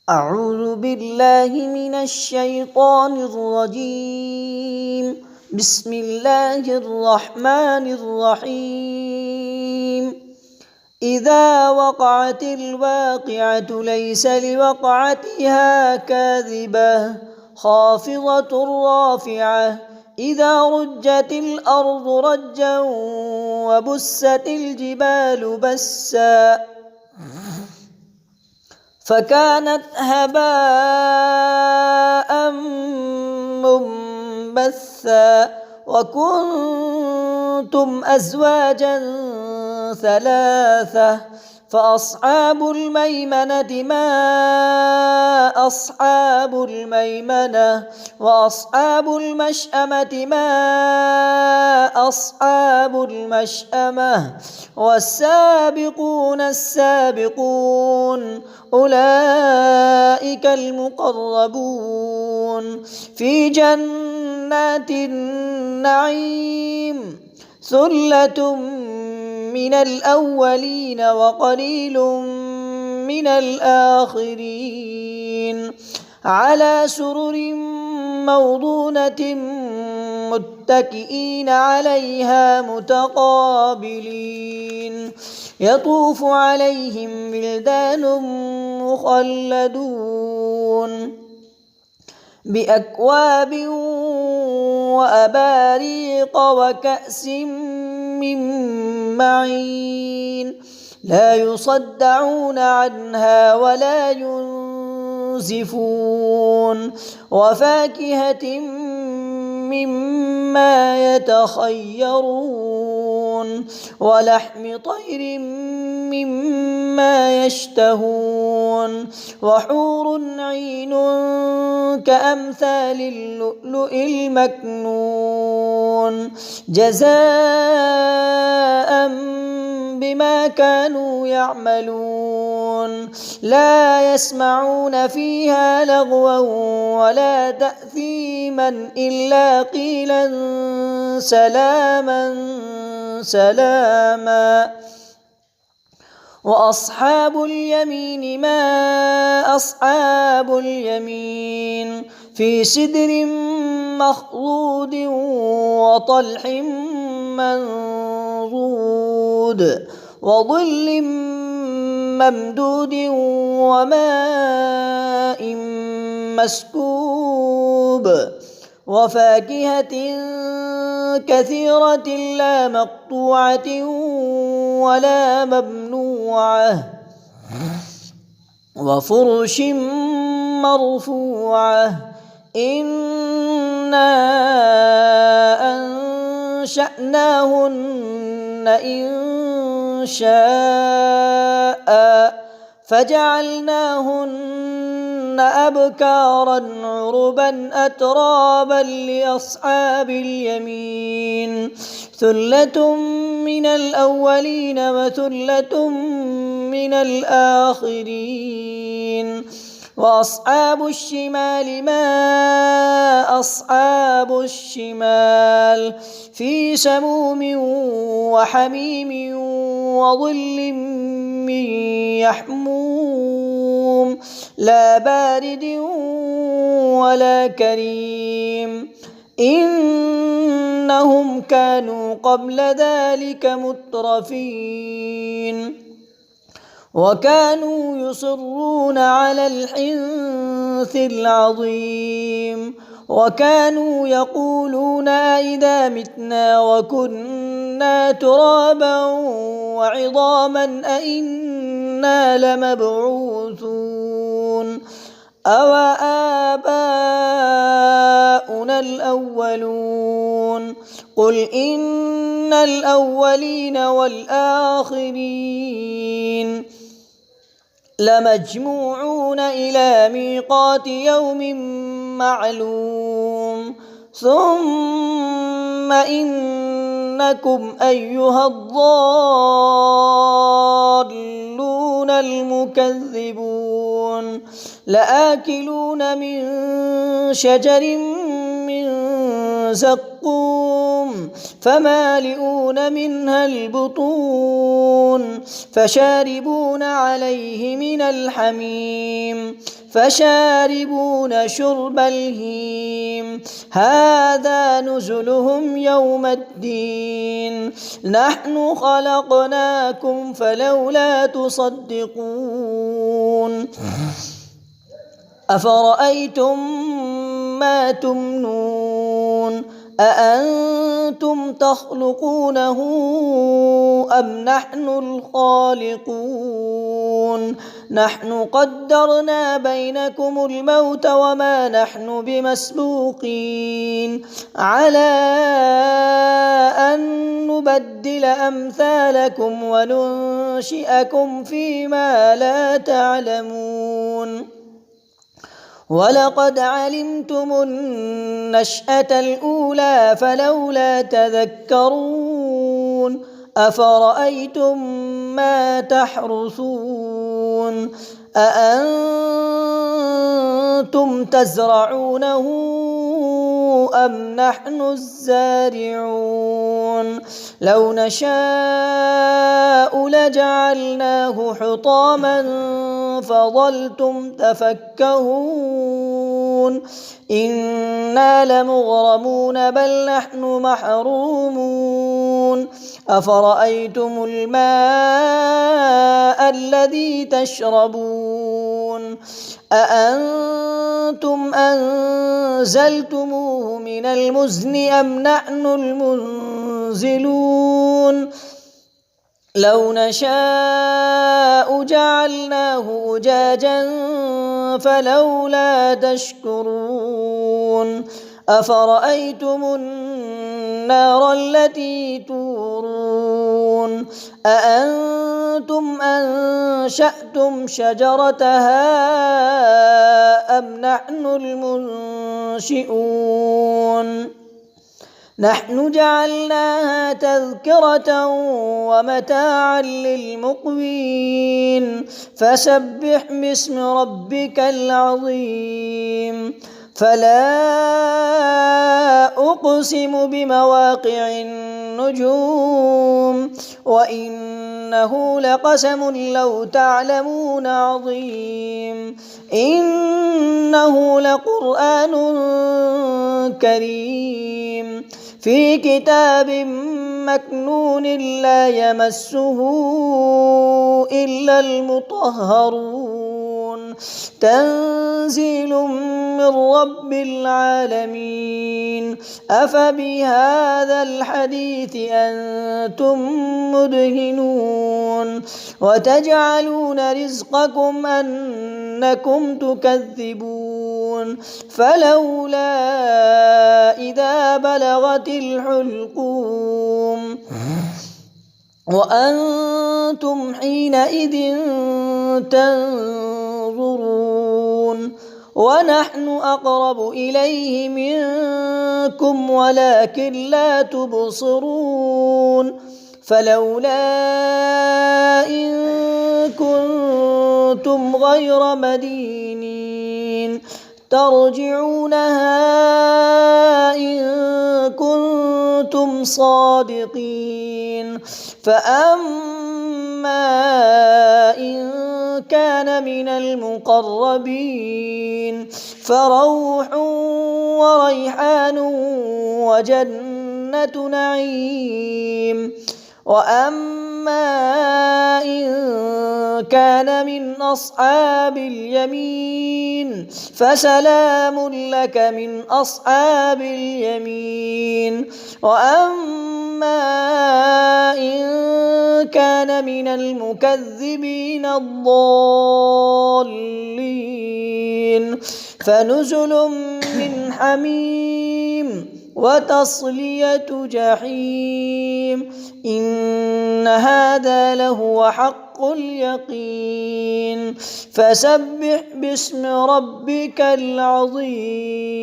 أعوذ بالله من الشيطان الرجيم. بسم الله الرحمن الرحيم. إذا وقعت الواقعة ليس لوقعتها كاذبة خافضة رافعة إذا رجت الأرض رجا وبست الجبال بسا فكانت هباء منبثا وكنتم أزواجا ثلاثة فأصحاب الميمنة ما أصحاب الميمنة وأصحاب المشأمة ما أصحاب المشأمة والسابقون السابقون أولئك المقربون في جنات النعيم ثلة من الأولين وقليل من الآخرين على سرر موضونة متكئين عليها متقابلين يطوف عليهم ولدان مخلدون بأكواب وأباريق وكأس من معين لا يصدعون عنها ولا ينزفون وفاكهة مما يتخيرون ولحم طير مما يشتهون وحور عين كأمثال اللؤلؤ المكنون جزاء بما كانوا يعملون لا يسمعون فيها لغوا ولا تأثيما إلا قيلا سلاما سلاما وأصحاب اليمين ما أصحاب اليمين في سدر مخضود وطلح منضود وظل ممدود وماء مسكوب وفاكهة كثيرة لا مقطوعة ولا ممنوعة وفرش مرفوعة إنا أنشأناهن إن شاء فجعلناهن أبكارا عربا أترابا لأصحاب اليمين ثلة من الأولين وثلة من الآخرين وأصحاب الشمال ما أصحاب الشمال في سموم وحميم وظل من يحموم لا بارد ولا كريم إنهم كانوا قبل ذلك مترفين وكانوا يصرون على الحنث العظيم وكانوا يقولون أئذا متنا وكنا ترابا وعظاما أئنا لمبعوثون أو آباؤنا الأولون قل إن الأولين والآخرين لمجموعون إلى ميقات يوم معلوم ثم إنكم أيها الضالون المكذبون لآكلون من شجر من زقوم فمالئون منها البطون فشاربون عليه من الحميم فشاربون شرب الهيم هذا نزلهم يوم الدين نحن خلقناكم فلولا تصدقون أفرأيتم ما تمنون أأنتم تخلقونه أم نحن الخالقون نحن قدرنا بينكم الموت وما نحن بمسبوقين على أن نبدل أمثالكم وننشئكم فيما لا تعلمون ولقد علمتم النشأة الأولى فلولا تذكرون أفرأيتم ما تحرثون أأنتم تزرعونه أم نحن الزارعون لو نشاء لجعلناه حطاما فظلتم تفكهون إنا لمغرمون بل نحن محرومون أفرأيتم الماء الذي تشربون أأنتم أنزلتموه من المزن أم نحن المنزلون لو نشاء جعلناه أجاجا فلولا تشكرون أفرأيتم النار التي تورون أأنتم أنشأتم شجرتها أم نحن المنشئون نحن جعلناها تذكرة ومتاعا للمقوين فسبح باسم ربك العظيم فلا أقسم بمواقع النجوم وإنه لقسم لو تعلمون عظيم إنه لقرآن كريم في كتاب مكنون لا يمسه إلا المطهرون تنزيل من رب العالمين أفبهذا الحديث أنتم مدهنون وتجعلون رزقكم أنكم تكذبون فلولا إذا بلغت الحلقوم وأنتم حينئذ تنظرون ونحن أقرب إليه منكم ولكن لا تبصرون فلولا إن كنتم غير مدينين ترجعونها إن كنتم صادقين فأما إن كان من المقربين فروح وريحان وجنة نعيم وأما إن كان من أصحاب اليمين فسلام لك من أصحاب اليمين وأما إن كان من المكذبين الضالين فنزل من حميم وتصلية جحيم إن هذا لهو حق اليقين فسبح باسم ربك العظيم.